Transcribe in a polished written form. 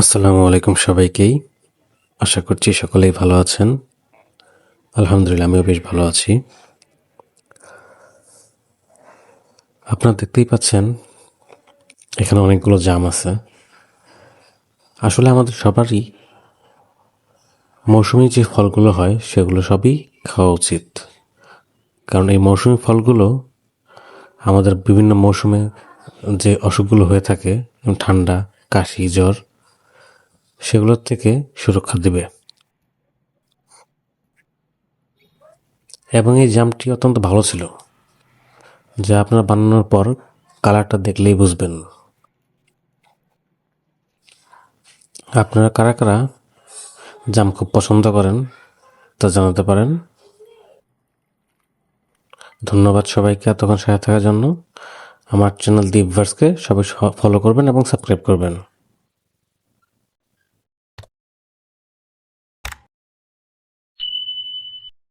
আসসালামু আলাইকুম সবাইকেই। আশা করছি সকলেই ভালো আছেন। আলহামদুলিল্লাহ আমিও বেশ ভালো আছি। আপনারা দেখতেই পাচ্ছেন এখানে অনেকগুলো জাম আছে। আসলে আমাদের সবারই মৌসুমী যে ফলগুলো হয় সেগুলো সবই খাওয়া উচিত, কারণ এই মৌসুমী ফলগুলো আমাদের বিভিন্ন মৌসুমে যে অসুখগুলো হয়ে থাকে, যেমন ঠান্ডা, কাশি, জ্বর, সেগুলোর থেকে সুরক্ষা দেবে। এবং এই জামটি অত্যন্ত ভালো ছিল, যা আপনারা বানানোর পর কালারটা দেখলেই বুঝবেন। আপনারা কারা কারা জাম খুব পছন্দ করেন তা জানাতে পারেন। ধন্যবাদ সবাইকে এতক্ষণ সাথে থাকার জন্য। আমার চ্যানেল দীপভার্সকে সবাই ফলো করবেন এবং সাবস্ক্রাইব করবেন।